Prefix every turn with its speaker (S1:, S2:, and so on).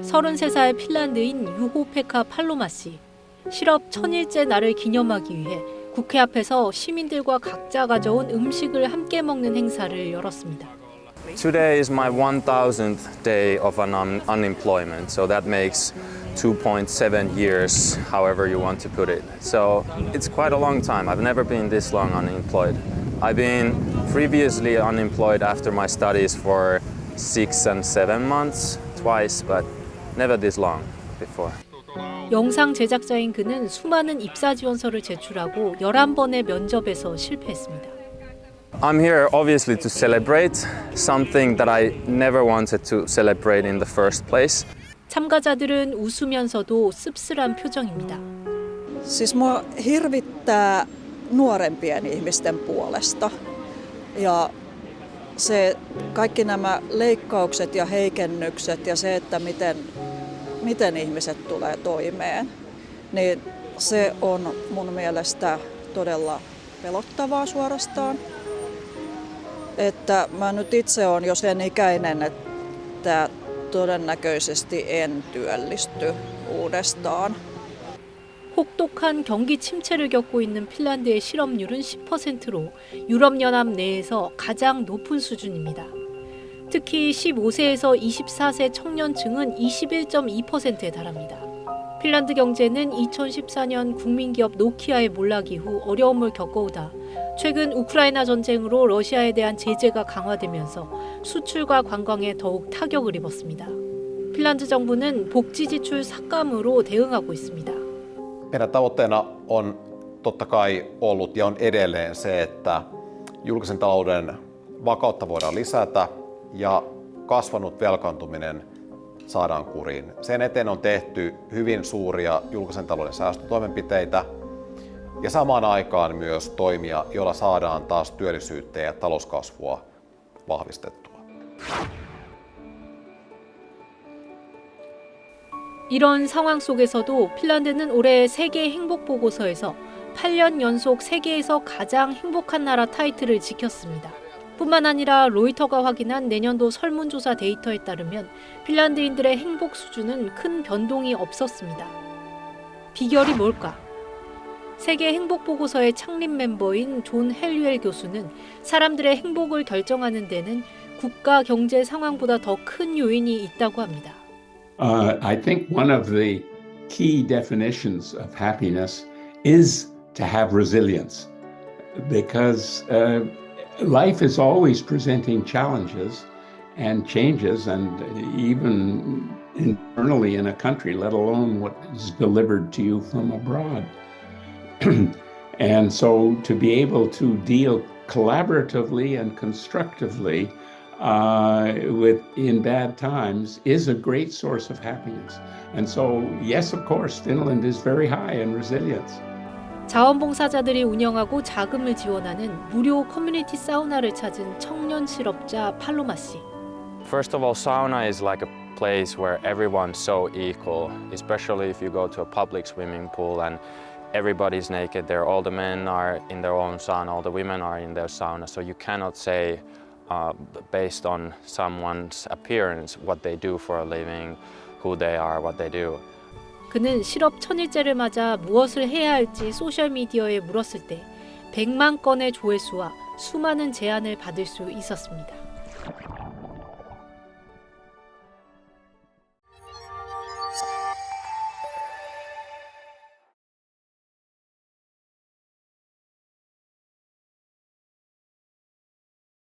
S1: 33살 핀란드인 유호-페카 팔로마 씨. 실업 1000일째 날을 기념하기 위해 국회 앞에서 시민들과 각자 가져온 음식을 함께 먹는 행사를 열었습니다.
S2: Today is my 1000th day of unemployment, so that makes 2.7 years, however you want to put it. So it's quite a long time. I've never been this long unemployed. I've been previously unemployed after my studies for 6 and 7 months, twice, but never this long before.
S1: 영상 제작자인 그는 수많은 입사 지원서를 제출하고 11번의 면접에서 실패했습니다.
S2: I'm here obviously to celebrate something that I never wanted to celebrate in the first place.
S1: 참가자들은 웃으면서도 씁쓸한 표정입니다.
S3: Siis mua hirvittää nuorempien ihmisten puolesta. Ja se kaikki nämä leikkaukset ja heikennykset ja se, että miten ihmiset tulee toimeen, niin se on mun mielestä todella pelottavaa suorastaan. Että mä nyt itse olen jo sen ikäinen, että todennäköisesti en työllisty uudestaan.
S1: 혹독한 경기 침체를 겪고 있는 핀란드의 실업률은 10%로 유럽연합 내에서 가장 높은 수준입니다. 특히 15세에서 24세 청년층은 21.2%에 달합니다. 핀란드 경제는 2014년 국민기업 노키아의 몰락 이후 어려움을 겪어오다 최근 우크라이나 전쟁으로 러시아에 대한 제재가 강화되면서 수출과 관광에 더욱 타격을 입었습니다. 핀란드 정부는 복지 지출 삭감으로 대응하고 있습니다.
S4: Meidän tavoitteena on totta kai ollut ja on edelleen se, että julkisen talouden vakautta voidaan lisätä ja kasvanut velkaantuminen saadaan kuriin. Sen eteen on tehty hyvin suuria julkisen talouden säästötoimenpiteitä ja samaan aikaan myös toimia, joilla saadaan taas työllisyyttä ja talouskasvua vahvistettua.
S1: 이런 상황 속에서도 핀란드는 올해 세계 행복 보고서에서 8년 연속 세계에서 가장 행복한 나라 타이틀을 지켰습니다. 뿐만 아니라 로이터가 확인한 내년도 설문조사 데이터에 따르면 핀란드인들의 행복 수준은 큰 변동이 없었습니다. 비결이 뭘까? 세계 행복 보고서의 창립 멤버인 존 헬류엘 교수는 사람들의 행복을 결정하는 데는 국가 경제 상황보다 더 큰 요인이 있다고 합니다.
S5: I think one of the key definitions of happiness is to have resilience, because life is always presenting challenges and changes, and even internally in a country, let alone what is delivered to you from abroad. And so to be able to deal collaboratively and constructively in bad times is a great source of happiness. And so, yes, of course, Finland is very high in resilience.
S1: 자원봉사자들이 운영하고 자금을 지원하는 무료 커뮤니티 사우나를 찾은 청년 실업자 팔로마 씨.
S2: First of all, sauna is like a place where everyone's so equal, especially if you go to a public swimming pool and everybody's naked there. All the men are in their own sauna, all the women are in their sauna, so you cannot say based on someone's appearance what they do for a living, who they are, what they do.
S1: 그는 실업 1000일째를 맞아 무엇을 해야 할지 소셜미디어에 물었을 때 100만 건의 조회수와 수많은 제안을 받을 수 있었습니다.